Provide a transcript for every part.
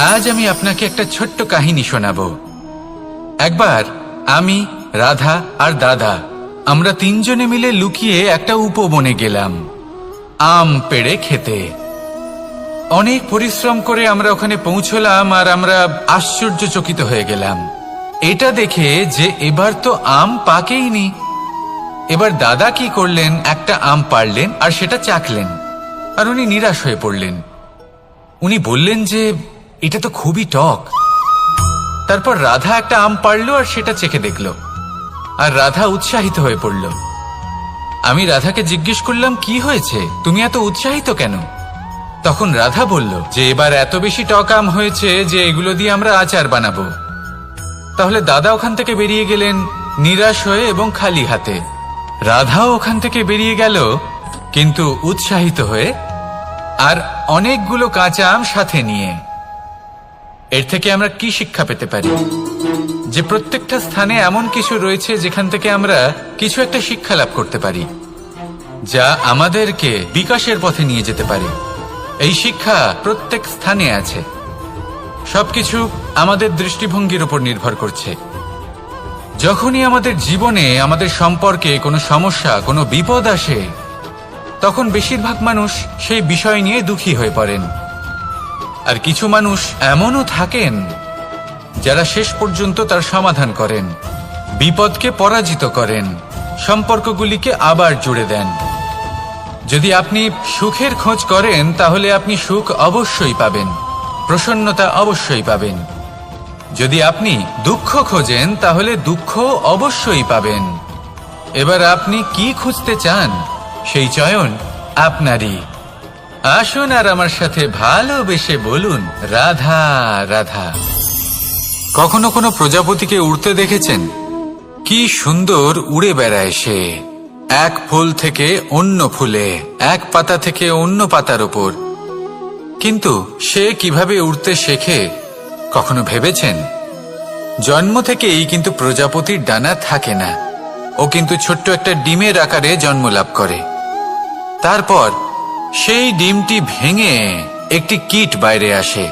আজ আমি আপনাকে একটা ছোট্ট কাহিনী শোনাবো। একবার আমি, রাধা আর দাদা আমরা তিনজনে মিলে লুকিয়ে একটা উপবনে গেলাম আম পেড়ে খেতে। অনেক পরিশ্রম করে আমরা ওখানে পৌঁছলাম আর আমরা আশ্চর্যচকিত হয়ে গেলাম এটা দেখে যে এবার তো আম পাকেইনি। এবার দাদা কি করলেন, একটা আম পাড়লেন আর সেটা চাখলেন, আর উনি নিরাশ হয়ে পড়লেন। উনি বললেন যে এটা তো খুবই টক। তারপর রাধা একটা আম পাড়লো আর সেটা চেখে দেখলো, আর রাধা উৎসাহিত হয়ে পড়ল। আমি রাধাকে জিজ্ঞেস করলাম, কি হয়েছে, তুমি এত উৎসাহিত কেন? তখন রাধা বলল যে এবার এত বেশি টক আম হয়েছে যে এগুলো দিয়ে আমরা আচার বানাবো। তাহলে দাদা ওখান থেকে বেরিয়ে গেলেন নিরাশ হয়ে এবং খালি হাতে। রাধাও ওখান থেকে বেরিয়ে গেল কিন্তু উৎসাহিত হয়ে, আর অনেকগুলো কাঁচা আম সাথে নিয়ে। এর থেকে আমরা কি শিক্ষা পেতে পারি? যে প্রত্যেকটা স্থানে এমন কিছু রয়েছে যেখান থেকে আমরা কিছু একটা শিক্ষা লাভ করতে পারি, যা আমাদেরকে বিকাশের পথে নিয়ে যেতে পারে। এই শিক্ষা প্রত্যেক স্থানে আছে। সবকিছু আমাদের দৃষ্টিভঙ্গির উপর নির্ভর করছে। যখনই আমাদের জীবনে, আমাদের সম্পর্কে কোনো সমস্যা, কোনো বিপদ আসে, তখন বেশিরভাগ মানুষ সেই বিষয় নিয়ে দুঃখী হয়ে পড়েন। আর কিছু মানুষ এমনও থাকেন যারা শেষ পর্যন্ত তার সমাধান করেন, বিপদকে পরাজিত করেন, সম্পর্কগুলিকে আবার জুড়ে দেন। যদি আপনি সুখের খোঁজ করেন তাহলে আপনি সুখ অবশ্যই পাবেন, প্রসন্নতা অবশ্যই পাবেন। যদি আপনি দুঃখ খোঁজেন তাহলে দুঃখ অবশ্যই পাবেন। এবার আপনি কি খুঁজতে চান, সেই চয়ন আপনারই। আসুন আর আমার সাথে ভালোবেসে বলুন, রাধা রাধা। কখনো কোনো প্রজাপতিকে উড়তে দেখেছেন? কি সুন্দর উড়ে বেড়ায় সে, এক ফুল থেকে অন্য ফুলে, এক পাতা থেকে অন্য পাতার উপর। কিন্তু সে কিভাবে উড়তে শেখে কখনো ভেবেছেন? জন্ম থেকেই কিন্তু প্রজাপতির ডানা থাকে না। ও কিন্তু ছোট্ট একটা ডিমের আকারে জন্ম লাভ করে। তারপর সেই ডিমটি ভেঙে একটি কীট বাইরে আসে।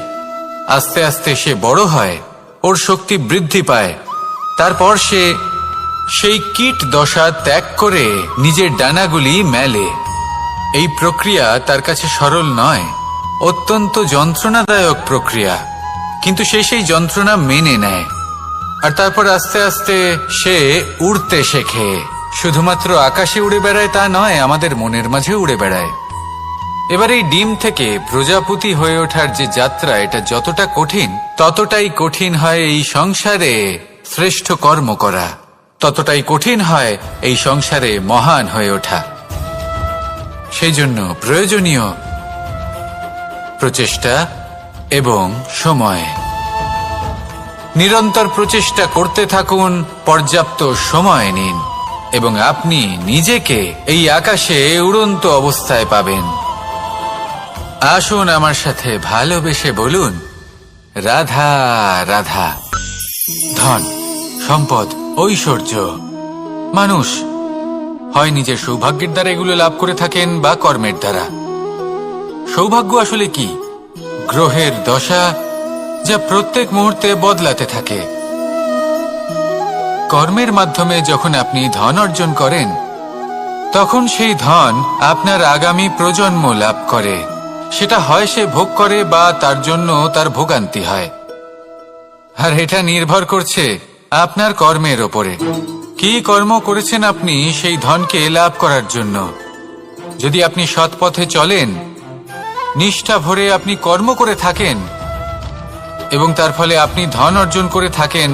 আস্তে আস্তে সে বড় হয়, ওর শক্তি বৃদ্ধি পায়। তারপর সে সেই কীট দশা ত্যাগ করে নিজের ডানাগুলি মেলে। এই প্রক্রিয়া তার কাছে সরল নয়, অত্যন্ত যন্ত্রণাদায়ক প্রক্রিয়া, কিন্তু সে সেই যন্ত্রণা মেনে নেয়। আর তারপর আস্তে আস্তে সে উড়তে শেখে। শুধুমাত্র আকাশে উড়ে বেড়ায় তা নয়, আমাদের মনের মাঝে উড়ে বেড়ায়। এবার এই ডিম থেকে প্রজাপতি হয়ে ওঠার যে যাত্রা, এটা যতটা কঠিন, ততটাই কঠিন হয় এই সংসারে শ্রেষ্ঠ কর্ম করা, ততটাই কঠিন হয় এই সংসারে মহান হয়ে ওঠা। সেই জন্য প্রয়োজনীয় প্রচেষ্টা এবং সময়। নিরন্তর প্রচেষ্টা করতে থাকুন, পর্যাপ্ত সময় নিন, এবং আপনি নিজেকে এই আকাশে উড়ন্ত অবস্থায় পাবেন। আসুন আমার সাথে ভালোবেসে বলুন, রাধা রাধা। ধন, সম্পদ, ঐশ্বর্য, মানুষ হয় নিজের সৌভাগ্যের দ্বারা এগুলো লাভ করে থাকেন বা কর্মের দ্বারা। সৌভাগ্য আসলে কি? গ্রহের দশা, যা প্রত্যেক মুহূর্তে বদলাতে থাকে। কর্মের মাধ্যমে যখন আপনি ধন অর্জন করেন, তখন সেই ধন আপনার আগামী প্রজন্ম লাভ করে। সেটা হয় সে ভোগ করে বা তার জন্য তার ভোগান্তি হয়। আর এটা নির্ভর করছে আপনার কর্মের ওপরে। কি কর্ম করেছেন আপনি সেই ধনকে লাভ করার জন্য? যদি আপনি সৎ পথে চলেন, নিষ্ঠা ভরে আপনি কর্ম করে থাকেন এবং তার ফলে আপনি ধন অর্জন করে থাকেন,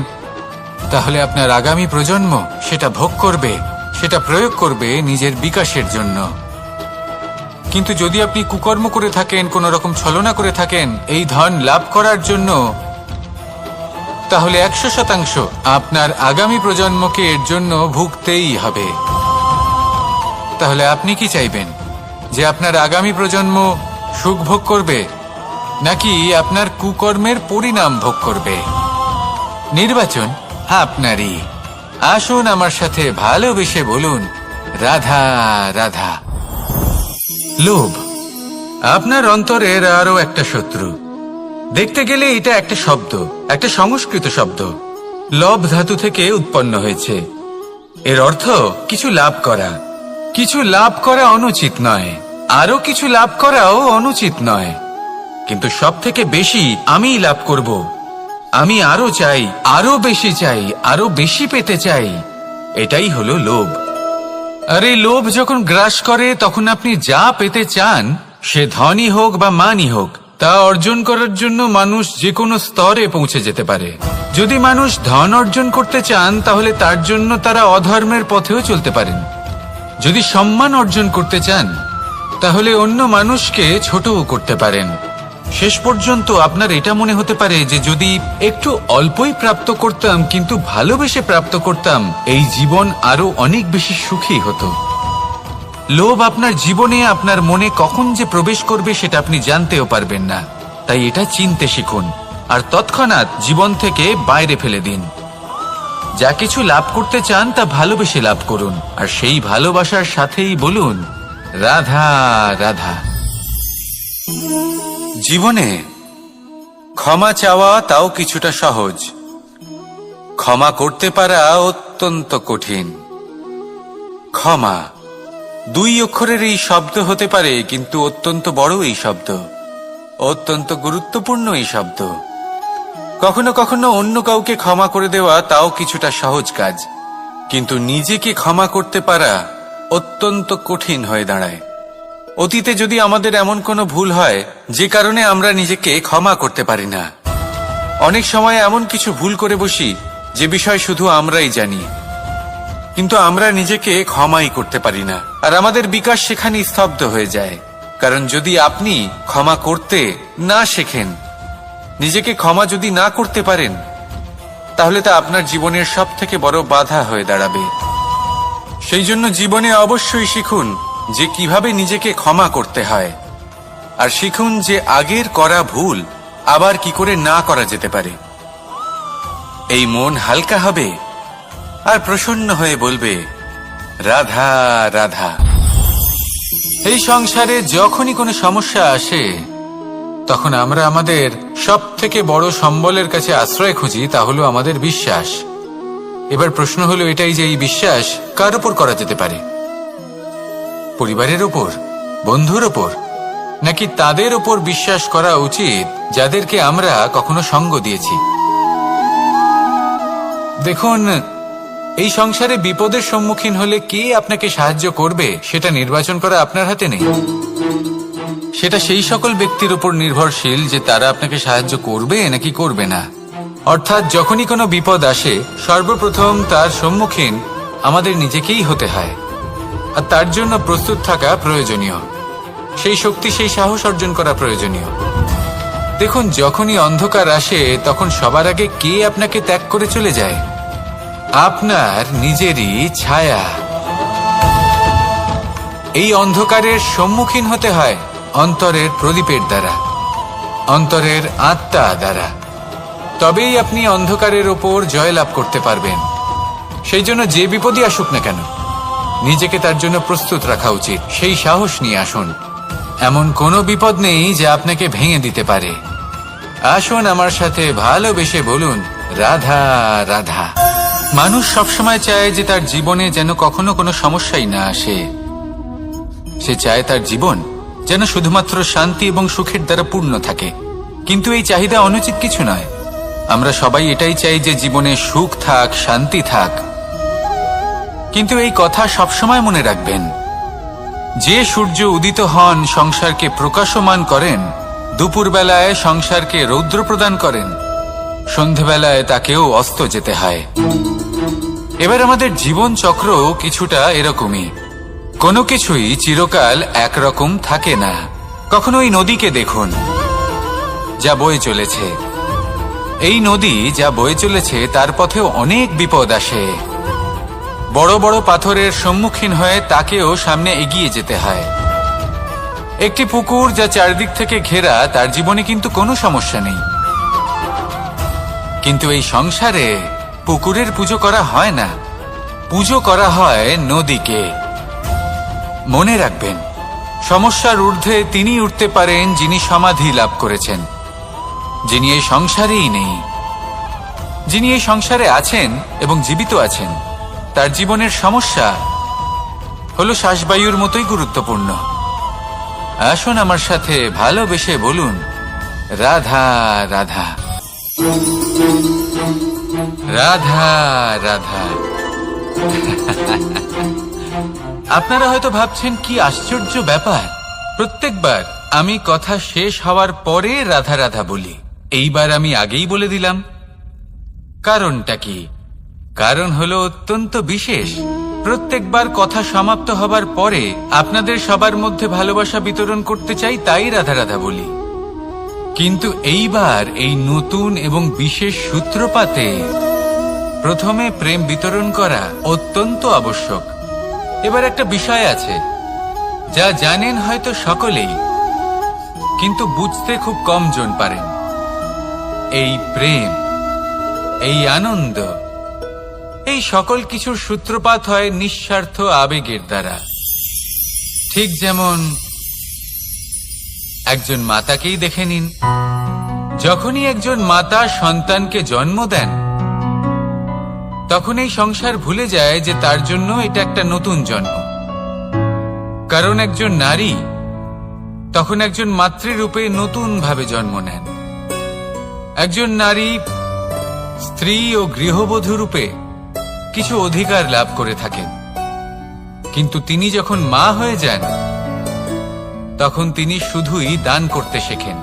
তাহলে আপনার আগামী প্রজন্ম সেটা ভোগ করবে, সেটা প্রয়োগ করবে নিজের বিকাশের জন্য। কিন্তু যদি আপনি কুকর্ম করে থাকেন, কোনো রকম ছলনা করে থাকেন এই ধন লাভ করার জন্য, তাহলে 100% আপনার আগামী প্রজন্মকে এর জন্য ভুগতেই হবে। তাহলে আপনি কি চাইবেন? যে আপনার আগামী প্রজন্ম সুখ ভোগ করবে, নাকি আপনার কুকর্মের পরিণাম ভোগ করবে? নির্বাচন আপনারই। আসুন আমার সাথে ভালোবেসে বলুন, রাধা রাধা। লোভ আপনার অন্তরের আরো একটা শত্রু। দেখতে গেলে এটা একটা শব্দ, একটা সংস্কৃত শব্দ। লব ধাতু থেকে উৎপন্ন হয়েছে। এর অর্থ কিছু লাভ করা। কিছু লাভ করা অনুচিত নয়, আরো কিছু লাভ করাও অনুচিত নয়, কিন্তু সব থেকে বেশি আমিই লাভ করব। আমি আরো চাই, আরো বেশি চাই, আরো বেশি পেতে চাই। এটাই হলো লোভ। আর এই লোভ যখন গ্রাস করে, তখন আপনি যা পেতে চান, সে ধনই হোক বা মানই হোক, তা অর্জন করার জন্য মানুষ যে কোনো স্তরে পৌঁছে যেতে পারে। যদি মানুষ ধন অর্জন করতে চান, তাহলে তার জন্য তারা অধর্মের পথেও চলতে পারেন। যদি সম্মান অর্জন করতে চান, তাহলে অন্য মানুষকে ছোটও করতে পারেন। শেষ পর্যন্ত আপনার এটা মনে হতে পারে যে যদি একটু অল্পই প্রাপ্ত করতাম, কিন্তু ভালোবেসে প্রাপ্ত করতাম, এই জীবন আরো অনেক বেশি সুখী হতো। লোভ আপনার জীবনে, আপনার মনে কখন যে প্রবেশ করবে সেটা আপনি জানতেও পারবেন না। তাই এটা চিনতে শিখুন, আর তৎক্ষণাৎ জীবন থেকে বাইরে ফেলে দিন। যা কিছু লাভ করতে চান তা ভালোবেসে লাভ করুন, আর সেই ভালোবাসার সাথেই বলুন রাধা রাধা। জীবনে ক্ষমা চাওয়া তাও কিছুটা সহজ, ক্ষমা করতে পারা অত্যন্ত কঠিন। ক্ষমা 2 অক্ষরের এই শব্দ হতে পারে, কিন্তু অত্যন্ত বড় এই শব্দ, অত্যন্ত গুরুত্বপূর্ণ এই শব্দ। কখনো কখনো অন্য কাউকে ক্ষমা করে দেওয়া তাও কিছুটা সহজ কাজ, কিন্তু নিজেকে ক্ষমা করতে পারা অত্যন্ত কঠিন হয়ে দাঁড়ায়। অতীতে যদি আমাদের এমন কোনো ভুল হয় যে কারণে আমরা নিজেকে ক্ষমা করতে পারি না, অনেক সময় এমন কিছু ভুল করে বসি যে বিষয় শুধু আমরাই জানি, কিন্তু আমরা নিজেকে ক্ষমাই করতে পারি না, আর আমাদের বিকাশ সেখানে স্তব্ধ হয়ে যায়। কারণ যদি আপনি ক্ষমা করতে না শেখেন, নিজেকে ক্ষমা যদি না করতে পারেন, তাহলে তা আপনার জীবনের সব থেকে বড় বাধা হয়ে দাঁড়াবে। সেই জন্য জীবনে অবশ্যই শিখুন যে কিভাবে নিজেকে ক্ষমা করতে হয়, আর শিখুন যে আগের করা ভুল আবার কি করে না করা যেতে পারে। এই মন হালকা হবে আর প্রসন্ন হয়ে বলবে রাধা রাধা। এই সংসারে যখনই কোনো সমস্যা আসে, তখন আমরা আমাদের সব থেকে বড় সম্বলের কাছে আশ্রয় খুঁজি, তা হলো আমাদের বিশ্বাস। এবার প্রশ্ন হলো এটাই যে এই বিশ্বাস কার উপর করা যেতে পারে? পরিবারের ওপর, বন্ধুর ওপর, নাকি তাদের ওপর বিশ্বাস করা উচিত যাদেরকে আমরা কখনো সঙ্গ দিয়েছি? দেখুন, এই সংসারে বিপদের সম্মুখীন হলে কে আপনাকে সাহায্য করবে সেটা নির্বাচন করা আপনার হাতে নেই। সেটা সেই সকল ব্যক্তির উপর নির্ভরশীল যে তারা আপনাকে সাহায্য করবে নাকি করবে না। অর্থাৎ যখনই কোনো বিপদ আসে, সর্বপ্রথম তার সম্মুখীন আমাদের নিজেকেই হতে হয়, আর তার জন্য প্রস্তুত থাকা প্রয়োজনীয়। সেই শক্তি, সেই সাহস অর্জন করা প্রয়োজনীয়। দেখুন, যখনই অন্ধকার আসে, তখন সবার আগে কে আপনাকে ত্যাগ করে চলে যায়? আপনার নিজেরই ছায়া। এই অন্ধকারের সম্মুখীন হতে হয় অন্তরের প্রদীপের দ্বারা, অন্তরের আত্মা দ্বারা। তবেই আপনি অন্ধকারের ওপর জয়লাভ করতে পারবেন। সেই জন্য যে বিপদই আসুক না কেন, নিজেকে তার জন্য প্রস্তুত রাখা উচিত। সেই সাহস নিয়ে আসুন। এমন কোনো বিপদ নেই যা আপনাকে ভেঙে দিতে পারে। আসুন আমার সাথে ভালোবেসে বলুন রাধা রাধা। মানুষ সবসময় চায় যে তার জীবনে যেন কখনো কোনো সমস্যাই না আসে। সে চায় তার জীবন যেন শুধুমাত্র শান্তি এবং সুখের দ্বারা পূর্ণ থাকে। কিন্তু এই চাহিদা অনুচিত কিছু নয়। আমরা সবাই এটাই চাই যে জীবনে সুখ থাক, শান্তি থাক। কিন্তু এই কথা সবসময় মনে রাখবেন, যে সূর্য উদিত হন সংসারকে প্রকাশমান করেন, দুপুরবেলায় সংসারকে রৌদ্র প্রদান করেন, সন্ধেবেলায় তাকেও অস্ত যেতে হয়। এবার আমাদের জীবন চক্র কিছুটা এরকমই। কোনো কিছুই চিরকাল একরকম থাকে না। কখনো এই নদীকে দেখুন যা বয়ে চলেছে। এই নদী যা বয়ে চলেছে তার পথেও অনেক বিপদ আসে। বড় বড় পাথরের সম্মুখীন হয়ে তাকেও সামনে এগিয়ে যেতে হয়। একটি পুকুর যা চারদিক থেকে ঘেরা, তার জীবনে কিন্তু কোনো সমস্যা নেই। কিন্তু এই সংসারে পুকুরের পুজো করা হয় না, পুজো করা হয় নদীকে। মনে রাখবেন, সমস্যার ঊর্ধ্বে তিনি উঠতে পারেন যিনি সমাধি লাভ করেছেন। যিনি এই সংসারেই নেই। যিনি এই সংসারে আছেন এবং জীবিত আছেন, তার জীবনের সমস্যা হলো শ্বাসবায়ুর মতোই গুরুত্বপূর্ণ। আসুন আমার সাথে ভালোবেসে বলুন, রাধা রাধা, রাধা রাধা। আপনারা হয়তো ভাবছেন কি আশ্চর্য ব্যাপার, প্রত্যেকবার আমি কথা শেষ হওয়ার পরে রাধা রাধা বলি। এইবার আমি আগেই বলে দিলাম। কারণটা কি? কারণ হলো অত্যন্ত বিশেষ। প্রত্যেকবার কথা সমাপ্ত হবার পরে আপনাদের সবার মধ্যে ভালোবাসা বিতরণ করতে চাই, তাই রাধা রাধা বলি। কিন্তু এইবার এই নতুন এবং বিশেষ সূত্রপাতে প্রথমে প্রেম বিতরণ করা অত্যন্ত আবশ্যক। এবার একটা বিষয় আছে যা জানেন হয়তো সকলেই, কিন্তু বুঝতে খুব কম জন পারেন। এই প্রেম, এই আনন্দ, এই সকল কিছুর সূত্রপাত হয় নিঃস্বার্থ আবেগের দ্বারা। ঠিক যেমন একজন মাতাকেই দেখে নিন। যখনই একজন মাতা সন্তানকে জন্ম দেন, তখন এই সংসার ভুলে যায় যে তার জন্য এটা একটা নতুন জন্ম। কারণ একজন নারী তখন একজন মাতৃরূপে নতুন ভাবে জন্ম নেন। একজন নারী স্ত্রী ও গৃহবধূ রূপে কিছু অধিকার লাভ করে থাকেন, কিন্তু তিনি যখন মা হয়ে যান, তখন তিনি শুধুই দান করতে শেখেন।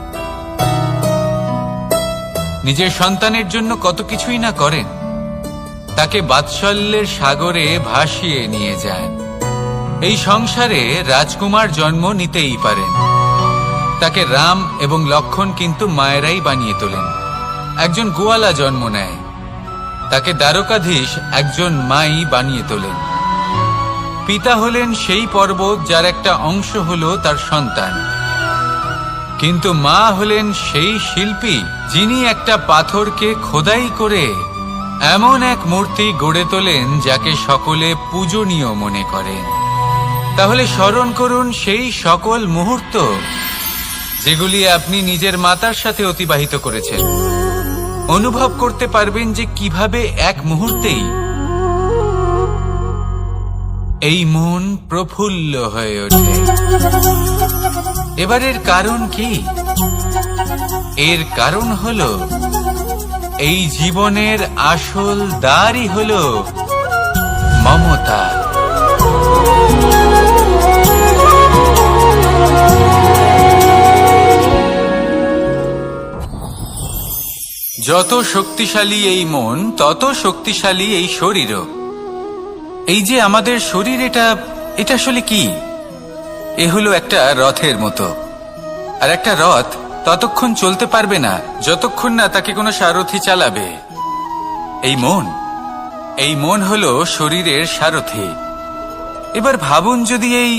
নিজের সন্তানের জন্য কত কিছুই না করেন, তাকে বাৎসল্যের সাগরে ভাসিয়ে নিয়ে যান। এই সংসারে রাজকুমার জন্ম নিতেই পারেন, তাকে রাম এবং লক্ষণ কিন্তু মায়েরাই বানিয়ে তোলেন। একজন গোয়ালা জন্ম নেয়, তাকে দ্বারকাধীশ একজন মাই বানিয়ে তোলেন। পিতা হলেন সেই পর্বত যার একটা অংশ হলো তার সন্তান, কিন্তু মা হলেন সেই শিল্পী যিনি একটা পাথরকে খোদাই করে এমন এক মূর্তি গড়ে তোলেন যাকে সকলে পূজনীয় মনে করেন। তাহলে স্মরণ করুন সেই সকল মুহূর্ত যেগুলি আপনি নিজের মাতার সাথে অতিবাহিত করেছেন। অনুভব করতে পারবেন যে কিভাবে এক মুহূর্তেই এই মন প্রফুল্ল হয়ে ওঠে। এবারের কারণ কি? এর কারণ হলো এই জীবনের আসল দ্বারই হলো মমতা। যত শক্তিশালী এই মন, তত শক্তিশালী এই শরীরও। এই যে আমাদের শরীর, এটা আসলে কি? এ হলো একটা রথের মতো। আর একটা রথ ততক্ষণ চলতে পারবে না যতক্ষণ না তাকে কোনো সারথি চালাবে। এই মন হলো শরীরের সারথি। এবার ভাবুন, যদি এই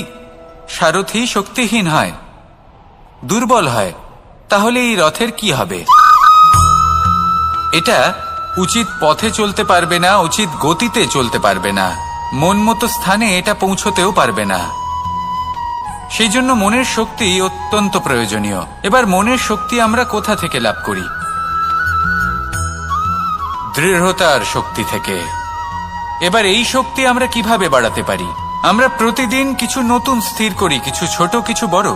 সারথি শক্তিহীন হয়, দুর্বল হয়, তাহলে এই রথের কি হবে? এটা উচিত পথে চলতে পারবে না, উচিত গতিতে চলতে পারবে না, মন মতো স্থানে এটা পৌঁছতেও পারবে না। সেই জন্য মনের শক্তি অত্যন্ত প্রয়োজনীয়। এবার মনের শক্তি আমরা কোথা থেকে লাভ করি? দৃঢ়তার শক্তি থেকে। এবার এই শক্তি আমরা কিভাবে বাড়াতে পারি? আমরা প্রতিদিন কিছু নতুন স্থির করি, কিছু ছোট কিছু বড়।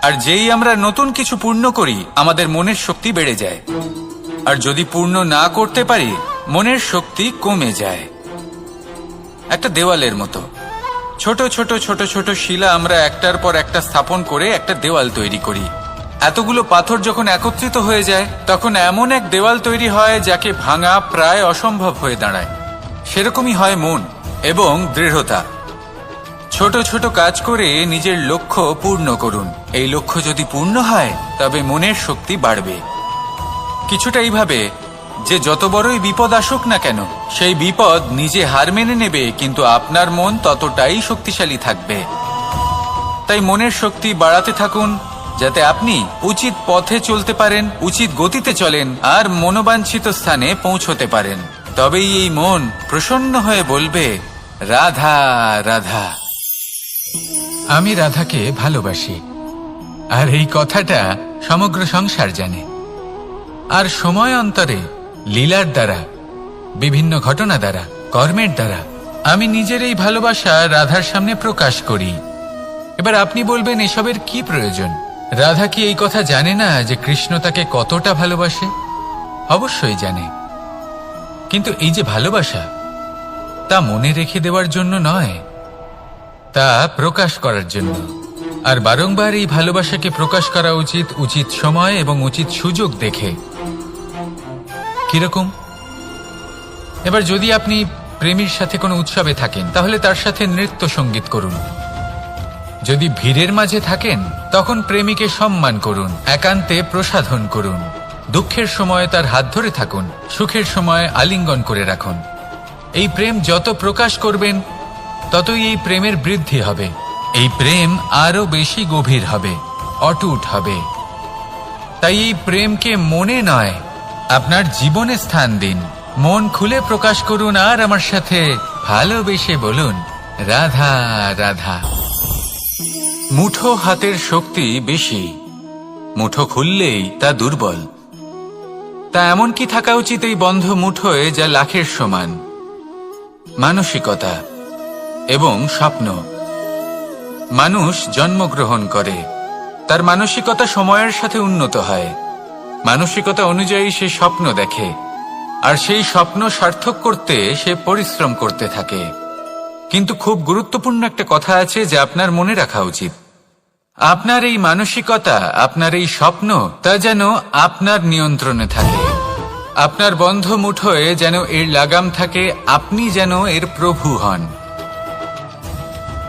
আর যেই আমরা নতুন কিছু পূর্ণ করি, আমাদের মনের শক্তি বেড়ে যায়। আর যদি পূর্ণ না করতে পারি, মনের শক্তি কমে যায়। একটা দেওয়ালের মতো ছোট ছোট ছোট ছোট শিলা আমরা একটার পর একটা স্থাপন করে একটা দেওয়াল তৈরি করি। এতগুলো পাথর যখন একত্রিত হয়ে যায়, তখন এমন এক দেওয়াল তৈরি হয় যাকে ভাঙা প্রায় অসম্ভব হয়ে দাঁড়ায়। সেরকমই হয় মন এবং দৃঢ়তা। ছোট ছোট কাজ করে নিজের লক্ষ্য পূর্ণ করুন। এই লক্ষ্য যদি পূর্ণ হয়, তবে মনের শক্তি বাড়বে। কিছুটা এইভাবে যে যত বড়ই বিপদ আসুক না কেন, সেই বিপদ নিজে হার মেনে নেবে, কিন্তু আপনার মন ততটাই শক্তিশালী থাকবে। তাই মনের শক্তি বাড়াতে থাকুন, যাতে আপনি উচিত পথে চলতে পারেন, উচিত গতিতে চলেন আর মনোবাঞ্ছিত স্থানে পৌঁছতে পারেন। তবেই এই মন প্রসন্ন হয়ে বলবে, রাধা রাধা। আমি রাধাকে ভালোবাসি, আর এই কথাটা সমগ্র সংসার জানে। আর সময় অন্তরে লীলার দ্বারা, বিভিন্ন ঘটনা দ্বারা, কর্মের দ্বারা আমি নিজের এই ভালোবাসা রাধার সামনে প্রকাশ করি। এবার আপনি বলবেন, এসবের কি প্রয়োজন? রাধা কি এই কথা জানে না যে কৃষ্ণ তাকে কতটা ভালোবাসে? অবশ্যই জানে, কিন্তু এই যে ভালোবাসা, তা মনে রেখে দেওয়ার জন্য নয়, তা প্রকাশ করার জন্য। আর বারংবার এই ভালোবাসাকে প্রকাশ করা উচিত, উচিত সময় এবং উচিত সুযোগ দেখে। কিরকম? এবার যদি আপনি প্রেমীর সাথে কোনো উৎসবে থাকেন, তাহলে তার সাথে নৃত্য সঙ্গীত করুন। যদি ভিড়ের মাঝে থাকেন, তখন প্রেমীকে সম্মান করুন, একান্তে প্রসাধন করুন। দুঃখের সময় তার হাত ধরে থাকুন, সুখের সময় আলিঙ্গন করে রাখুন। এই প্রেম যত প্রকাশ করবেন, ততই এই প্রেমের বৃদ্ধি হবে। এই প্রেম আরো বেশি গভীর হবে, অটুট হবে। তাই এই প্রেমকে মনে নয়, আপনার জীবনে স্থান দিন। মন খুলে প্রকাশ করুন আর আমার সাথে ভালোবেসে বলুন, রাধা রাধা। মুঠো হাতের শক্তি বেশি, মুঠো খুললেই তা দুর্বল। তা এমন কি থাকা উচিত এই বন্ধ মুঠোয় যা লাখের সমান? মানসিকতা এবং স্বপ্ন। মানুষ জন্মগ্রহণ করে, তার মানসিকতা সময়ের সাথে উন্নত হয়। মানসিকতা অনুযায়ী সে স্বপ্ন দেখে, আর সেই স্বপ্ন সার্থক করতে সে পরিশ্রম করতে থাকে। কিন্তু খুব গুরুত্বপূর্ণ একটা কথা আছে যা আপনার মনে রাখা উচিত। আপনার এই মানসিকতা, আপনার এই স্বপ্ন, তা যেন আপনার নিয়ন্ত্রণে থাকে। আপনার বন্ধ মুঠোয় যেন এর লাগাম থাকে, আপনি যেন এর প্রভু হন।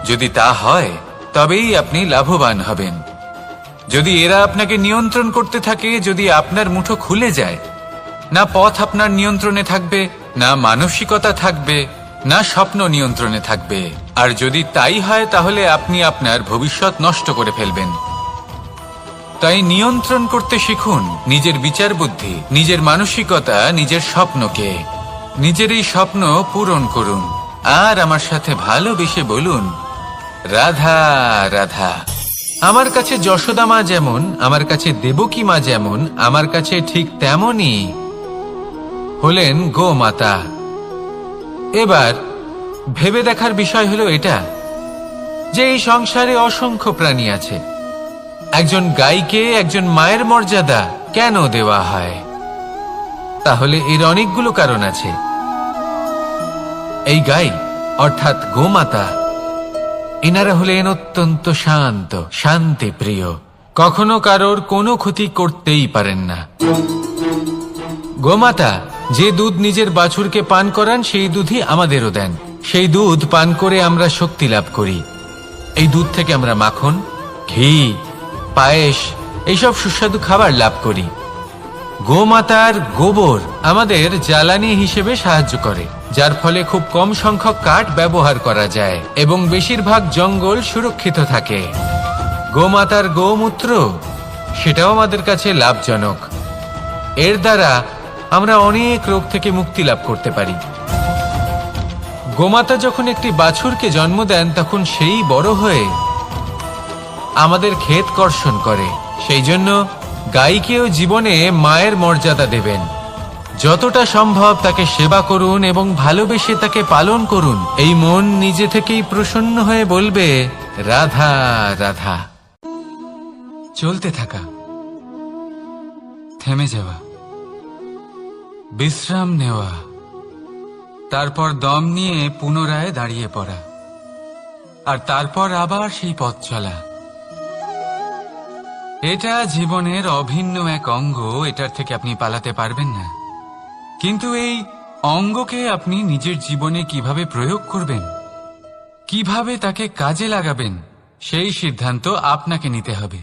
যদি তা হয়, তবেই আপনি লাভবান হবেন। যদি এরা আপনাকে নিয়ন্ত্রণ করতে থাকে, যদি আপনার মুঠো খুলে যায়, না পথ আপনার নিয়ন্ত্রণে থাকবে, না মানসিকতা থাকবে, না স্বপ্ন নিয়ন্ত্রণে থাকবে। আর যদি তাই হয়, তাহলে আপনি আপনার ভবিষ্যৎ নষ্ট করে ফেলবেন। তাই নিয়ন্ত্রণ করতে শিখুন নিজের বিচার বুদ্ধি, নিজের মানসিকতা, নিজের স্বপ্নকে। নিজের এই স্বপ্ন পূরণ করুন আর আমার সাথে ভালোবেসে বলুন, রাধা রাধা। আমার কাছে যশোদা মা যেমন, আমার কাছে দেবকী মা যেমন, আমার কাছে ঠিক তেমনই হলেন গোমাতা। এবার ভেবে দেখার বিষয় হলো এটা, যে এই সংসারে অসংখ্য প্রাণী আছে। একজন গাইকে একজন মায়ের মর্যাদা কেন দেওয়া হয়? তাহলে এর অনেকগুলো কারণ আছে। এই গাই অর্থাৎ গোমাতা, এনারা হলেন অত্যন্ত শান্ত, শান্তি প্রিয়, কখনো কারোর কোনো ক্ষতি করতেই পারেন না। গোমাতা যে দুধ নিজের বাছুরকে পান করান, সেই দুধই আমাদেরও দেন। সেই দুধ পান করে আমরা শক্তি লাভ করি। এই দুধ থেকে আমরা মাখন, ঘি, পায়েস, এইসব সুস্বাদু খাবার লাভ করি। গোমাতার গোবর আমাদের জ্বালানি হিসেবে সাহায্য করে, যার ফলে খুব কম সংখ্যক কাঠ ব্যবহার করা যায় এবং বেশিরভাগ জঙ্গল সুরক্ষিত থাকে। গোমাতার গোমূত্র, সেটাও আমাদের কাছে লাভজনক। এর দ্বারা আমরা অনেক রোগ থেকে মুক্তি লাভ করতে পারি। গোমাতা যখন একটি বাছুরকে জন্ম দেন, তখন সেই বড় হয়ে আমাদের ক্ষেত কর্ষণ করে। সেই জন্য গাইকেও জীবনে মায়ের মর্যাদা দেবেন। যতটা সম্ভব তাকে সেবা করুন এবং ভালোবেসে তাকে পালন করুন। এই মন নিজে থেকেই প্রসন্ন হয়ে বলবে, রাধা রাধা। চলতে থাকা, থেমে যাওয়া, বিশ্রাম নেওয়া, তারপর দম নিয়ে পুনরায় দাঁড়িয়ে পড়া, আর তারপর আবার সেই পথ চলা। এটা জীবনের অভিন্ন এক অঙ্গ, এটার থেকে আপনি পালাতে পারবেন না। কিন্তু এই অঙ্গকে আপনি নিজের জীবনে কিভাবে প্রয়োগ করবেন, কিভাবে তাকে কাজে লাগাবেন, সেই সিদ্ধান্ত আপনাকে নিতে হবে।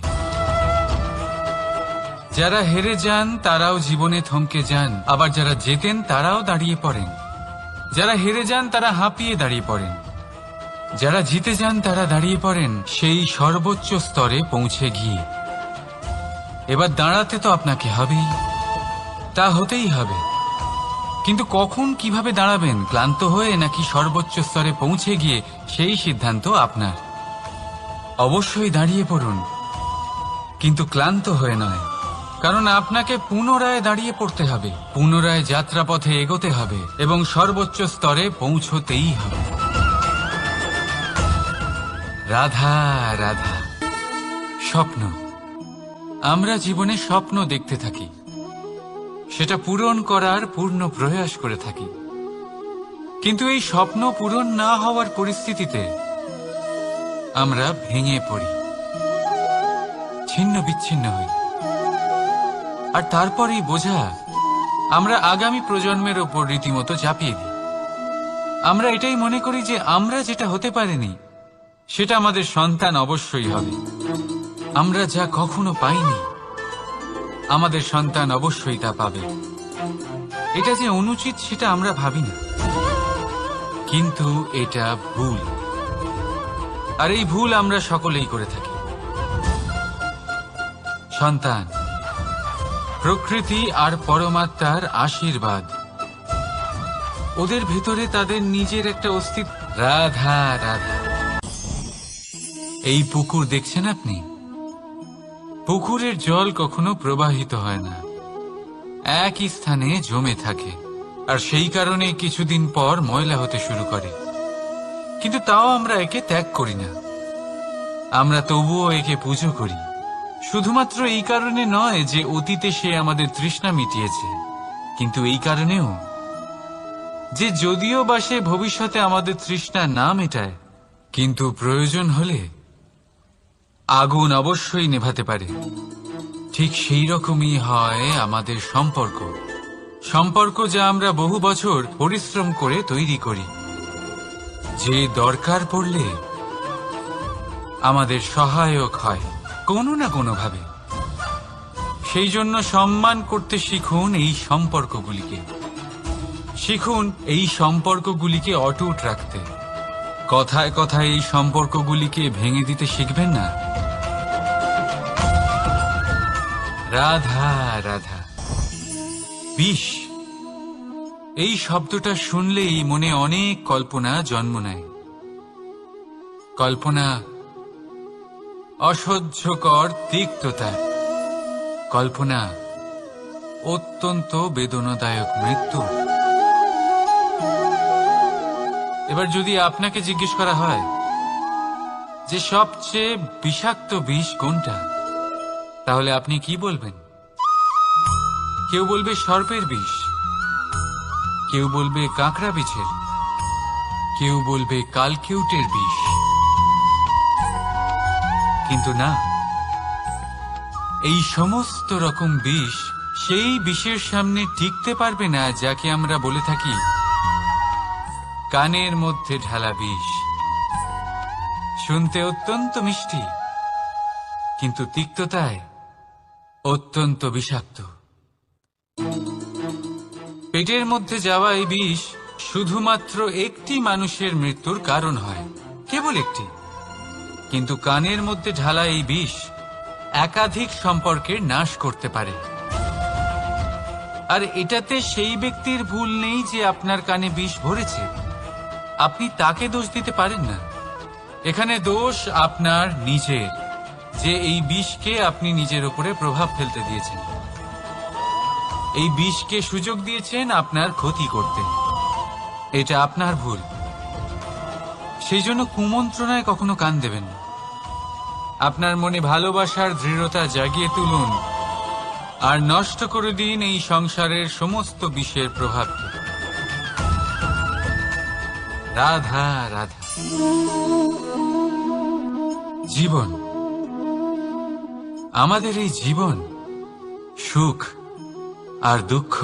যারা হেরে যান তারাও জীবনে থমকে যান, আবার যারা জেতেন তারাও দাঁড়িয়ে পড়েন। যারা হেরে যান তারা হাঁপিয়ে দাঁড়িয়ে পড়েন, যারা জিতে যান তারা দাঁড়িয়ে পড়েন সেই সর্বোচ্চ স্তরে পৌঁছে গিয়ে। এবার দাঁড়াতে তো আপনাকে হবেই, তা হতেই হবে। কিন্তু কখন, কিভাবে দাঁড়াবেন, ক্লান্ত হয়ে নাকি সর্বোচ্চ স্তরে পৌঁছে গিয়ে, সেই সিদ্ধান্ত আপনার। অবশ্যই দাঁড়িয়ে পড়ুন, কিন্তু ক্লান্ত হয়ে নয়। কারণ আপনাকে পুনরায় দাঁড়িয়ে পড়তে হবে, পুনরায় যাত্রাপথে এগোতে হবে এবং সর্বোচ্চ স্তরে পৌঁছতেই হবে। রাধা রাধা। স্বপ্ন, আমরা জীবনে স্বপ্ন দেখতে থাকি, সেটা পূরণ করার পূর্ণ প্রয়াস করে থাকি, কিন্তু এই স্বপ্ন পূরণ না হওয়ার পরিস্থিতিতে আমরা ভেঙে পড়ি, ছিন্ন বিচ্ছিন্ন হই। আর তারপরেই বোঝা আমরা আগামী প্রজন্মের ওপর রীতিমতো চাপিয়ে দিই। আমরা এটাই মনে করি যে আমরা যেটা হতে পারিনি সেটা আমাদের সন্তান অবশ্যই হবে। আমরা যা কখনো পাইনি আমাদের সন্তান অবশ্যই তা পাবে। এটা যে অনুচিত সেটা আমরা ভাবি না, কিন্তু এটা ভুল। আর এই ভুল আমরা সকলেই করে থাকি। সন্তান প্রকৃতি আর পরমাত্মার আশীর্বাদ, ওদের ভেতরে তাদের নিজের একটা অস্তিত্ব। রাধা রাধা। এই পুকুর দেখছেন আপনি? পুকুরের জল কখনো প্রবাহিত হয় না, একই স্থানে জমে থাকে, আর সেই কারণে কিছুদিন পর ময়লা হতে শুরু করে। কিন্তু তাও আমরা একে ত্যাগ করি না, আমরা তবুও একে পুজো করি। শুধুমাত্র এই কারণে নয় যে অতীতে সে আমাদের তৃষ্ণা মিটিয়েছে, কিন্তু এই কারণেও যে যদিও বা সে ভবিষ্যতে আমাদের তৃষ্ণা না মেটায়, কিন্তু প্রয়োজন হলে আগুন অবশ্যই নেভাতে পারে। ঠিক সেই রকমই হয় আমাদের সম্পর্ক, সম্পর্ক যা আমরা বহু বছর পরিশ্রম করে তৈরি করি, যে দরকার পড়লে আমাদের সহায়ক হয় কোনো না কোনোভাবে। সেই জন্য সম্মান করতে শিখুন এই সম্পর্কগুলিকে, শিখুন এই সম্পর্কগুলিকে অটুট রাখতে। কথায় কথায় এই সম্পর্কগুলিকে ভেঙে দিতে শিখবেন না। রাধা রাধা। বিষ, এই শব্দটা শুনলেই মনে অনেক কল্পনা জন্ম নেয়। কল্পনা অসহ্যকর তিক্ততা, কল্পনা অত্যন্ত বেদনাদায়ক মৃত্যু। এবার যদি আপনাকে জিজ্ঞেস করা হয় যে সবচেয়ে বিষাক্ত বিষ কোনটা, তাহলে আপনি কি বলবেন? কেউ বলবে সর্পের বিষ, কেউ বলবে কাঁকড়া বিছের, কেউ বলবে কালকিউটের বিষ। কিন্তু না, এই সমস্ত রকম বিষ সেই বিষের সামনে টিকতে পারবে না যাকে আমরা বলে থাকি কানের মধ্যে ঢালা বিষ। শুনতে অত্যন্ত মিষ্টি, কিন্তু তিক্ততায় অত্যন্ত বিষাক্ত। পেটের মধ্যে যাওয়া এই বিষ শুধুমাত্র একটি মানুষের মৃত্যুর কারণ হয়, কেবল একটি। কিন্তু কানের মধ্যে ঢালা এই বিষ একাধিক সম্পর্কের নাশ করতে পারে। আর এটাতে সেই ব্যক্তির ভুল নেই যে আপনার কানে বিষ ভরেছে, আপনি তাকে দোষ দিতে পারেন না। এখানে দোষ আপনার নিজের, যে এই বিষকে আপনি নিজের উপরে প্রভাব ফেলতে দিয়েছেন, এই বিষকে সুযোগ দিয়েছেন আপনার ক্ষতি করতে। এটা আপনার ভুল। সেই জন্য কুমন্ত্রণায় কখনো কান দেবেন না। আপনার মনে ভালোবাসার দৃঢ়তা জাগিয়ে তুলুন আর নষ্ট করে দিন এই সংসারের সমস্ত বিষের প্রভাবকে। রাধা রাধা। জীবন, আমাদের এই জীবন, সুখ আর দুঃখ,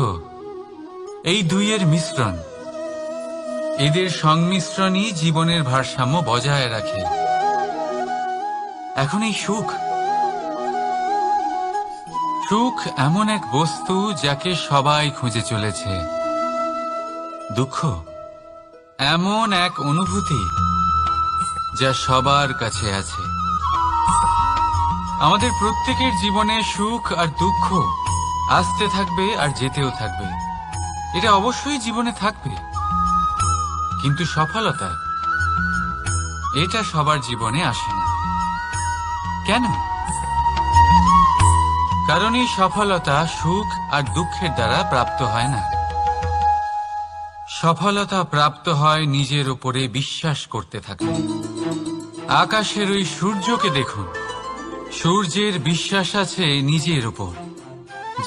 এই দুইয়ের মিশ্রণ। এদের সংমিশ্রণই জীবনের ভারসাম্য বজায় রাখে। এখন এই সুখ, সুখ এমন এক বস্তু যাকে সবাই খুঁজে চলেছে। দুঃখ এমন এক অনুভূতি যা সবার কাছে আছে। আমাদের প্রত্যেকের জীবনে সুখ আর দুঃখ আসতে থাকবে আর যেতেও থাকবে। এটা অবশ্যই জীবনে থাকবে, কিন্তু সফলতা এটা সবার জীবনে আসে না। কেন? কারণ এই সফলতা সুখ আর দুঃখের দ্বারা প্রাপ্ত হয় না। সফলতা প্রাপ্ত হয় নিজের উপরে বিশ্বাস করতে থাকলে। আকাশের ওই সূর্যকে দেখুন, সূর্যের বিশ্বাস আছে নিজের উপর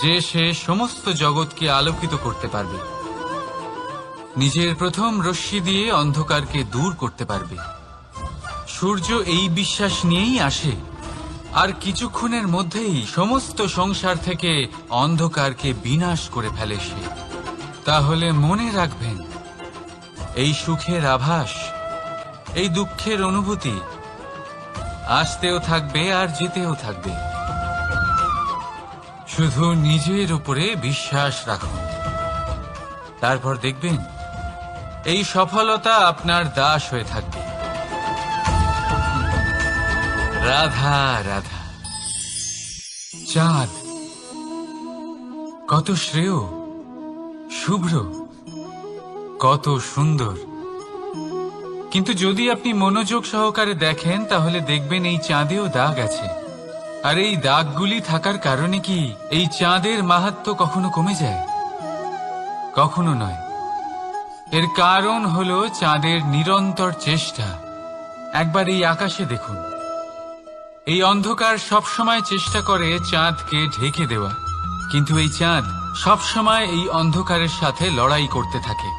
যে সে সমস্ত জগৎকে আলোকিত করতে পারবে, নিজের প্রথম রশ্মি দিয়ে অন্ধকারকে দূর করতে পারবে। সূর্য এই বিশ্বাস নিয়েই আসে, আর কিছুক্ষণের মধ্যেই সমস্ত সংসার থেকে অন্ধকারকে বিনাশ করে ফেলে সে। তাহলে মনে রাখবেন, এই সুখের আভাস, এই দুঃখের অনুভূতি আসতেও থাকবে আর যেতেও থাকবে। শুধু নিজের উপরে বিশ্বাস রাখুন, তারপর দেখবেন এই সফলতা আপনার দাস হয়ে থাকবে। রাধা রাধা। চাঁদ কত শ্রেয়, শুভ্র, কত সুন্দর। কিন্তু যদি আপনি মনোযোগ সহকারে দেখেন তাহলে দেখবেন এই চাঁদেও দাগ আছে। আর এই দাগগুলি থাকার কারণে কি এই চাঁদের মাহাত্ম্য কখনো কমে যায়? কখনো নয়। এর কারণ হলো চাঁদের নিরন্তর চেষ্টা। একবার এই আকাশে দেখুন, এই অন্ধকার সবসময় চেষ্টা করে চাঁদকে ঢেকে দেওয়া, কিন্তু এই চাঁদ সবসময় এই অন্ধকারের সাথে লড়াই করতে থাকে।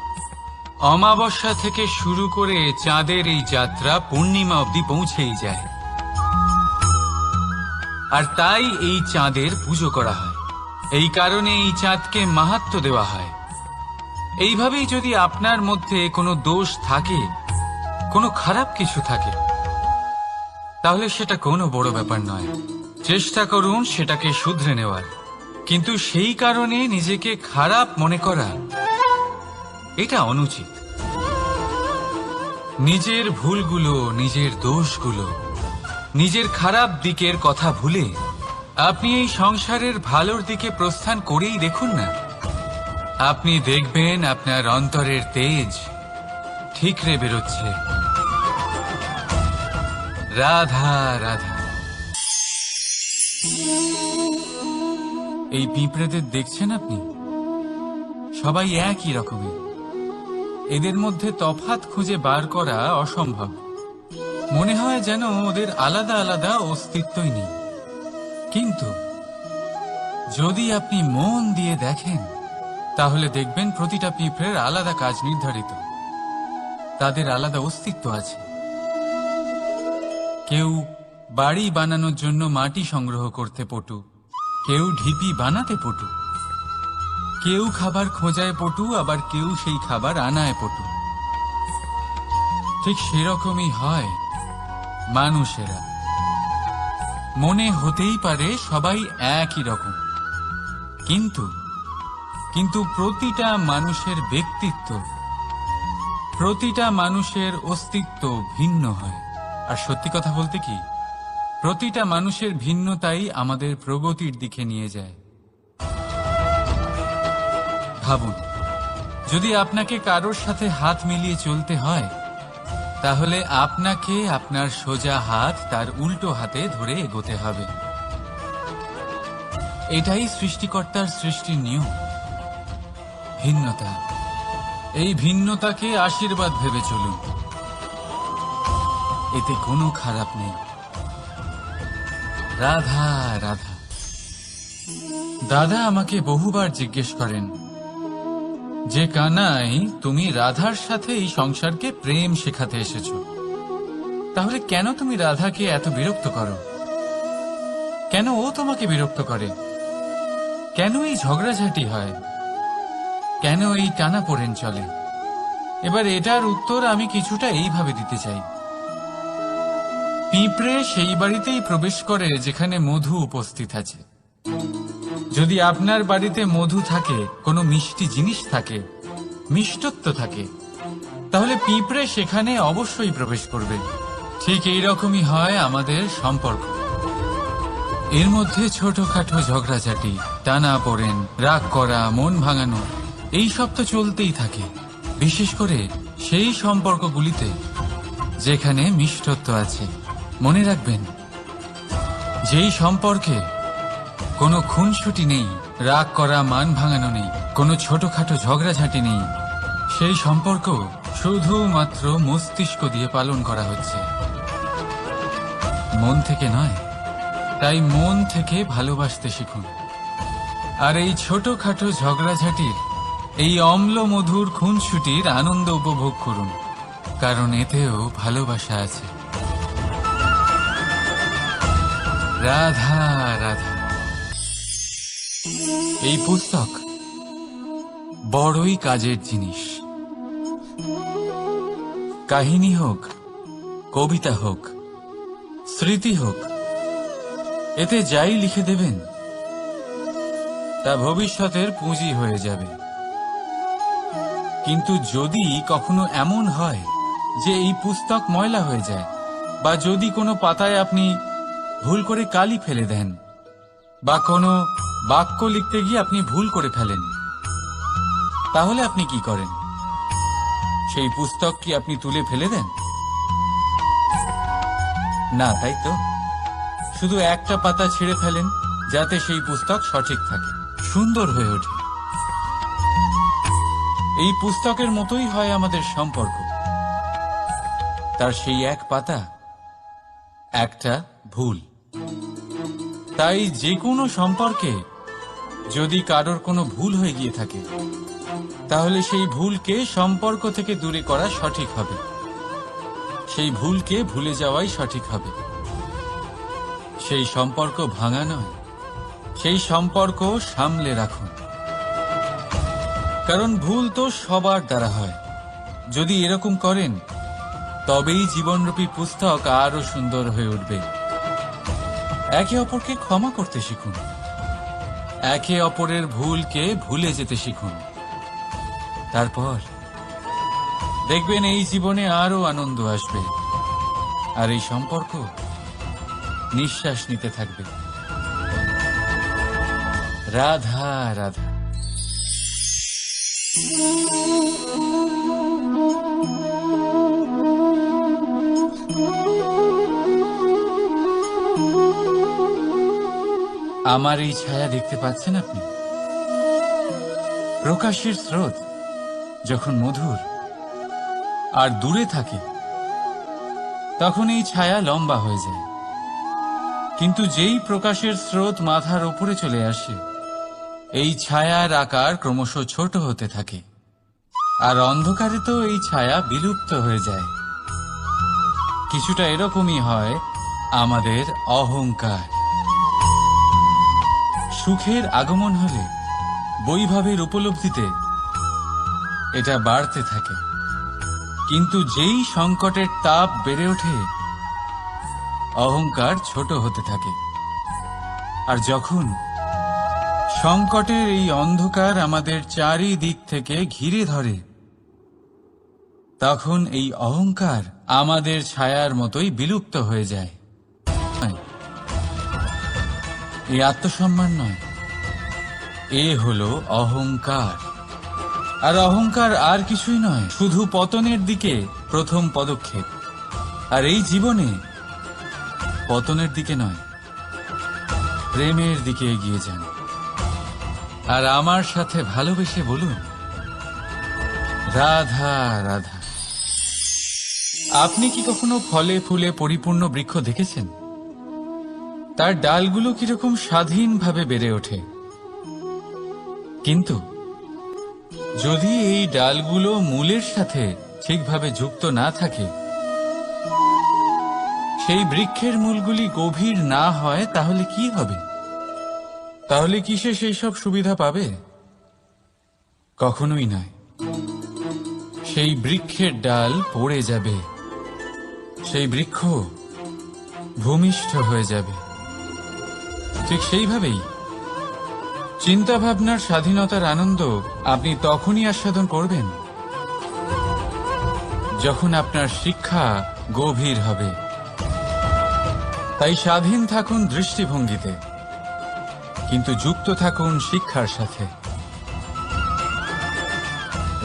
অমাবস্যা থেকে শুরু করে চাঁদের এই যাত্রা পূর্ণিমা অবধি পৌঁছেই যায়। আর তাই এই চাঁদের পুজো করা হয়, এই কারণে এই চাঁদকে মাহাত্ম্য দেওয়া হয়। এইভাবেই যদি আপনার মধ্যে কোনো দোষ থাকে, কোনো খারাপ কিছু থাকে, তাহলে সেটা কোনো বড় ব্যাপার নয়। চেষ্টা করুন সেটাকে শুধরে নেওয়ার, কিন্তু সেই কারণে নিজেকে খারাপ মনে করা এটা অনুচিত। নিজের ভুলগুলো, নিজের দোষগুলো, নিজের খারাপ দিকের কথা ভুলে আপনি এই সংসারের ভালোর দিকে প্রস্থান করেই দেখুন না। আপনি দেখবেন আপনার অন্তরের তেজ ঠিকরে বেরোচ্ছে। রাধা রাধা। এই পিঁপড়েদের দেখছেন আপনি? সবাই একই রকমের। এদের মধ্যে তফাৎ খুঁজে বার করা অসম্ভব। মনে হয় যেন ওদের আলাদা আলাদা অস্তিত্বই নেই। কিন্তু যদি আপনি মন দিয়ে দেখেন তাহলে দেখবেন প্রতিটা পিঁপড়ের আলাদা কাজ নির্ধারিত, তাদের আলাদা অস্তিত্ব আছে। কেউ বাড়ি বানানোর জন্য মাটি সংগ্রহ করতে পটু, কেউ ঢিপি বানাতে পটু, কেউ খাবার খোঁজায় পটু, আবার কেউ সেই খাবার আনায় পটু। ঠিক সেরকমই হয় মানুষেরা। মনে হতেই পারে সবাই একই রকম, কিন্তু প্রতিটা মানুষের ব্যক্তিত্ব, প্রতিটা মানুষের অস্তিত্ব ভিন্ন হয়। আর সত্যি কথা বলতে কি, প্রতিটা মানুষের ভিন্নতাই আমাদের প্রগতির দিকে নিয়ে যায়। ভাবুন, যদি আপনাকে কারোর সাথে হাত মিলিয়ে চলতে হয়, তাহলে আপনাকে আপনার সোজা হাত তার উল্টো হাতে ধরে এগোতে হবে। এটাই সৃষ্টিকর্তার সৃষ্টির নিয়ম। ভিন্নতা, এই ভিন্নতাকে আশীর্বাদ ভেবে চলুন, এতে কোনো খারাপ নেই। রাধা রাধা। দাদা আমাকে বহুবার জিজ্ঞেস করেন যে কানাই, তুমি রাধার সাথে এই সংসারকে প্রেম শেখাতে এসেছো, তাহলে কেন তুমি রাধাকে এত বিরক্ত করো? কেন ও তোমাকে বিরক্ত করে? কেন এই ঝগড়াঝাটি হয়? কেন এই টানাপোড়েন চলে? এবার এটার উত্তর আমি কিছুটা এইভাবে দিতে চাই। পিঁপড়ে সেই বাড়িতেই প্রবেশ করে যেখানে মধু উপস্থিত আছে। যদি আপনার বাড়িতে মধু থাকে, কোনো মিষ্টি জিনিস থাকে, মিষ্টত্ব থাকে, তাহলে পিঁপড়ে সেখানে অবশ্যই প্রবেশ করবে। ঠিক এইরকমই হয় আমাদের সম্পর্ক। এর মধ্যে ছোটখাটো ঝগড়াঝাটি, টানাপোড়েন, রাগ করা, মন ভাঙানো, এই সব তো চলতেই থাকে। বিশেষ করে সেই সম্পর্কগুলিতে যেখানে মিষ্টত্ব আছে। মনে রাখবেন, যেই সম্পর্কে কোনো খুনসুটি নেই, রাগ করা, মান ভাঙানো নেই, কোনো ছোটখাটো ঝগড়াঝাটি নেই। সেই সম্পর্ক শুধুমাত্র মস্তিষ্ক দিয়ে পালন করা হচ্ছে, মন থেকে নয়। তাই মন থেকে ভালোবাসতে শিখুন। আর এই ছোটখাটো ঝগড়াঝাটির, এই অম্ল মধুর খুনসুটির আনন্দ উপভোগ করুন, কারণ এতেও ভালোবাসা আছে। রাধা রাধা। এই পুস্তক বড়ই কাজের জিনিস। কাহিনী হোক, কবিতা হোক, স্মৃতি হোক, এতে যাই লিখে দেবেন তা ভবিষ্যতের পুঁজি হয়ে যাবে। কিন্তু যদি কখনো এমন হয় যে এই পুস্তক ময়লা হয়ে যায়, বা যদি কোনো পাতায় আপনি ভুল করে কালি ফেলে দেন, বা কোনো বাক্য লিখতে গিয়ে আপনি ভুল করে ফেলেন, তাহলে আপনি কি করেন? সেই পুস্তক কি আপনি তুলে ফেলে দেন? না, তাই তো। শুধু একটা পাতা ছিঁড়ে ফেলেন, যাতে সেই পুস্তক সঠিক থাকে, সুন্দর হয়ে ওঠে। এই পুস্তকের মতোই হয় আমাদের সম্পর্ক। তার সেই এক পাতা, একটা ভুল। তাই যে কোনো সম্পর্কে যদি কারোর কোনো ভুল হয়ে গিয়ে থাকে, তাহলে সেই ভুলকে সম্পর্ক থেকে দূরে করা সঠিক হবে। সেই ভুলকে ভুলে যাওয়াই সঠিক হবে। সেই সম্পর্ক ভাঙা নয়, সেই সম্পর্ক সামলে রাখুন। কারণ ভুল তো সবার দ্বারা হয়। যদি এরকম করেন, তবেই জীবনরূপী পুস্তক আরো সুন্দর হয়ে উঠবে। একে অপরকে ক্ষমা করতে শিখুন, একে অপরের ভুলকে ভুলে যেতে শিখুন। তারপর দেখবেন এই জীবনে আরো আনন্দ আসবে, আর এই সম্পর্ক নিঃশ্বাস নিতে থাকবে। রাধা রাধা। আমার এই ছায়া দেখতে পাচ্ছেন আপনি? প্রকাশের স্রোত যখন মধুর আর দূরে থাকে, তখন এই ছায়া লম্বা হয়ে যায়। কিন্তু যেই প্রকাশের স্রোত মাথার উপরে চলে আসে, এই ছায়ার আকার ক্রমশ ছোট হতে থাকে। আর অন্ধকারে তো এই ছায়া বিলুপ্ত হয়ে যায়। কিছুটা এরকমই হয় আমাদের অহংকার। সুখের আগমন হলে, বৈভবের উপলব্ধিতে এটা বাড়তে থাকে। কিন্তু যেই সংকটের তাপ বেড়ে ওঠে, অহংকার ছোট হতে থাকে। আর যখন সংকটের এই অন্ধকার আমাদের চারিদিক থেকে ঘিরে ধরে, তখন এই অহংকার আমাদের ছায়ার মতোই বিলুপ্ত হয়ে যায়। এই আত্মসম্মান নয়, এ হলো অহংকার। আর অহংকার আর কিছুই নয়, শুধু পতনের দিকে প্রথম পদক্ষেপ। আর এই জীবনে পতনের দিকে নয়, প্রেমের দিকে এগিয়ে যান। আর আমার সাথে ভালোবেসে বলুন, রাধা রাধা। আপনি কি কখনো ফলে ফুলে পরিপূর্ণ বৃক্ষ দেখেছেন? তার ডালগুলো কিরকম স্বাধীনভাবে বেড়ে ওঠে। কিন্তু যদি এই ডালগুলো মূলের সাথে ঠিকভাবে যুক্ত না থাকে, সেই বৃক্ষের মূলগুলি গভীর না হয়, তাহলে কি হবে? তাহলে কি সে সেই সব সুবিধা পাবে? কখনোই নয়। সেই বৃক্ষের ডাল পড়ে যাবে, সেই বৃক্ষ ভূমিষ্ঠ হয়ে যাবে। ঠিক সেইভাবেই চিন্তাভাবনার স্বাধীনতার আনন্দ আপনি তখনই আস্বাদন করবেন, যখন আপনার শিক্ষা গভীর হবে। তাই স্বাধীন থাকুন দৃষ্টিভঙ্গিতে, কিন্তু যুক্ত থাকুন শিক্ষার সাথে।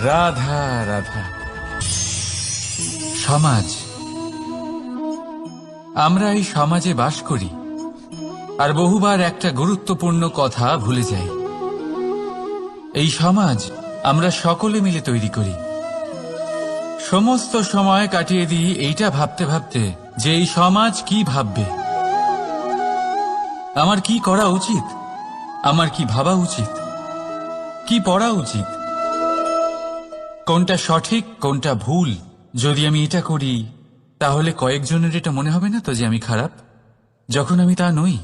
রাধা রাধা। সমাজ, আমরা এই সমাজে বাস করি। আর বহুবার একটা গুরুত্বপূর্ণ কথা ভুলে যাই। এই সমাজ আমরা সকলে মিলে তৈরি করি। সমস্ত সময় কাটিয়ে দিই এইটা ভাবতে ভাবতে যে এই সমাজ কি ভাববে, আমার কি করা উচিত, আমার কি ভাবা উচিত, কি পড়া উচিত, কোনটা সঠিক কোনটা ভুল। যদি আমি এটা করি তাহলে কয়েকজনের এটা মনে হবে না তো যে আমি খারাপ, যখন আমি তা নই।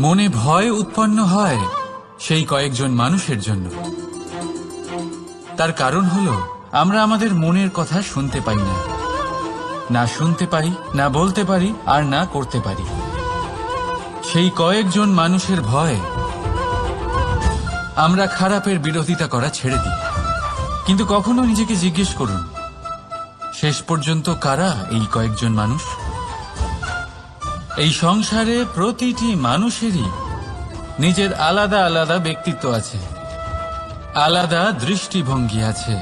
মনে ভয় উৎপন্ন হয় সেই কয়েকজন মানুষের জন্য। তার কারণ হলো আমরা আমাদের মনের কথা শুনতে পাই না, না শুনতে পারি, না বলতে পারি, আর না করতে পারি। সেই কয়েকজন মানুষের ভয় আমরা খারাপের বিরোধিতা করা ছেড়ে দিই। কিন্তু কখনো নিজেকে জিজ্ঞেস করুন, শেষ পর্যন্ত কারা এই কয়েকজন মানুষ? এই সংসারে প্রতিটি মানুষেরই নিজের আলাদা আলাদা ব্যক্তিত্ব আছে, আলাদা দৃষ্টিভঙ্গি আছে।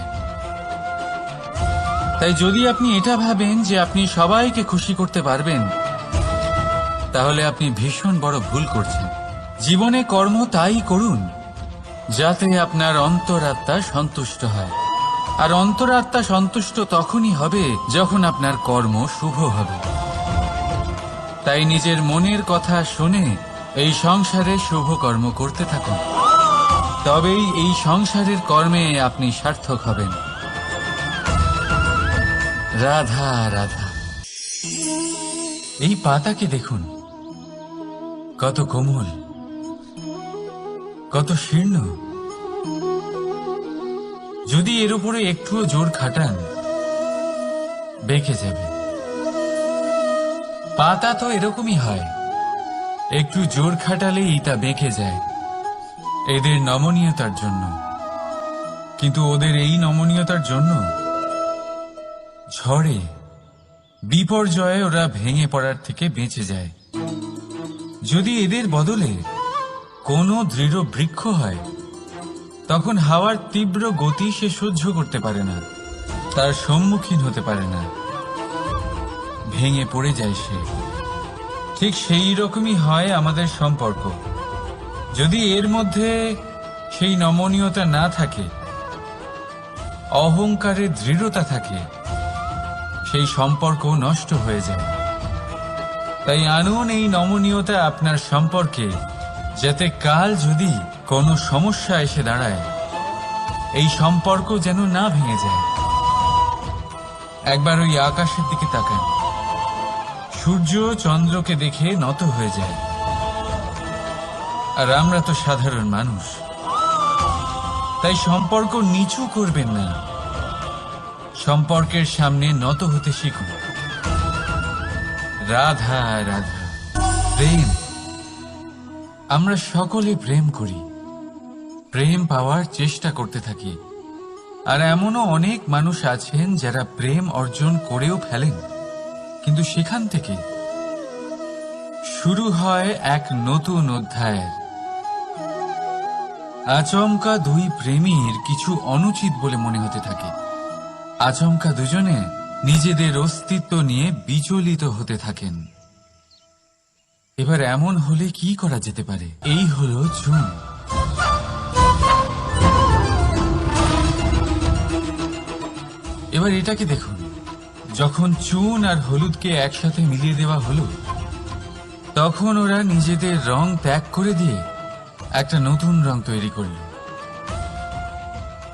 তাই যদি আপনি এটা ভাবেন যে আপনি সবাইকে খুশি করতে পারবেন, তাহলে আপনি ভীষণ বড় ভুল করছেন। জীবনে কর্ম তাই করুন যাতে আপনার অন্তরাত্মা সন্তুষ্ট হয়। আর অন্তরাত্মা সন্তুষ্ট তখনই হবে যখন আপনার কর্ম শুভ হবে। তাই নিজের মনের কথা শুনে এই সংসারে শুভ কর্ম করতে থাকুন, তবেই এই সংসারের কর্মে আপনি সার্থক হবেন। রাধা রাধা। এই পাতাকে দেখুন, কত কোমল, কত শীর্ণ। যদি এর উপরে একটুও জোর খাটান বেঁকে যাবে। পাতা তো এরকমই হয়, একটু জোর খাটালেই তা বেঁকে যায় এদের নমনীয়তার জন্য। কিন্তু ওদের এই নমনীয়তার জন্য ঝড়ে বিপর্যয়ে ওরা ভেঙে পড়ার থেকে বেঁচে যায়। যদি এদের বদলে কোনো দৃঢ় বৃক্ষ হয়, তখন হাওয়ার তীব্র গতি সে সহ্য করতে পারে না, তার সম্মুখীন হতে পারে না, ভেঙে পড়ে যায় সে। ঠিক সেই রকমই হয় আমাদের সম্পর্ক। যদি এর মধ্যে সেই নমনীয়তা না থাকে, অহংকারের দৃঢ়তা থাকে, সেই সম্পর্ক নষ্ট হয়ে যায়। তাই আনুন এই নমনীয়তা আপনার সম্পর্কে, যাতে কাল যদি কোনো সমস্যা এসে দাঁড়ায় এই সম্পর্ক যেন না ভেঙে যায়। একবার ওই আকাশের দিকে তাকান, সূর্য চন্দ্রকে দেখে নত হয়ে যায়। আর আমরা তো সাধারণ মানুষ, তাই সম্পর্ক নিচু করবেন না, সম্পর্কের সামনে নত হতে শিখুন। রাধা রাধা। প্রেম, আমরা সকলে প্রেম করি, প্রেম পাওয়ার চেষ্টা করতে থাকি। আর এমনও অনেক মানুষ আছেন যারা প্রেম অর্জন করেও ফেলেন, কিন্তু সেখান থেকে শুরু হয় এক নতুন অধ্যায়ের। আচমকা দুই প্রেমীর কিছু অনুচিত বলে মনে হতে থাকে। আচমকা দুজনে নিজেদের অস্তিত্ব নিয়ে বিচলিত হতে থাকেন। এবার এমন হলে কি করা যেতে পারে? এই হলো চুন। এবার এটাকে দেখুন, যখন চুন আর হলুদকে একসাথে মিলিয়ে দেওয়া হলো, তখন ওরা নিজেদের রং ত্যাগ করে দিয়ে একটা নতুন রং তৈরি করল।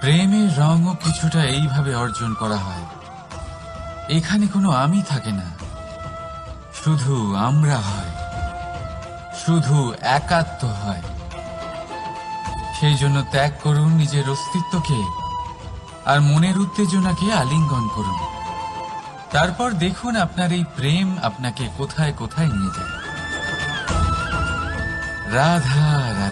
প্রেমের রঙও কিছুটা এইভাবে অর্জন করা হয়। এখানে কোনো আমি থাকে না, শুধু আমরা হয়, শুধু একাত্ম হয়। সেই জন্য ত্যাগ করুন নিজের অস্তিত্বকে, আর মনের উত্তেজনাকে আলিঙ্গন করুন। তারপর দেখুন আপনার এই প্রেম আপনাকে কোথায় কোথায় নিয়ে যায়। রাধা রাধা।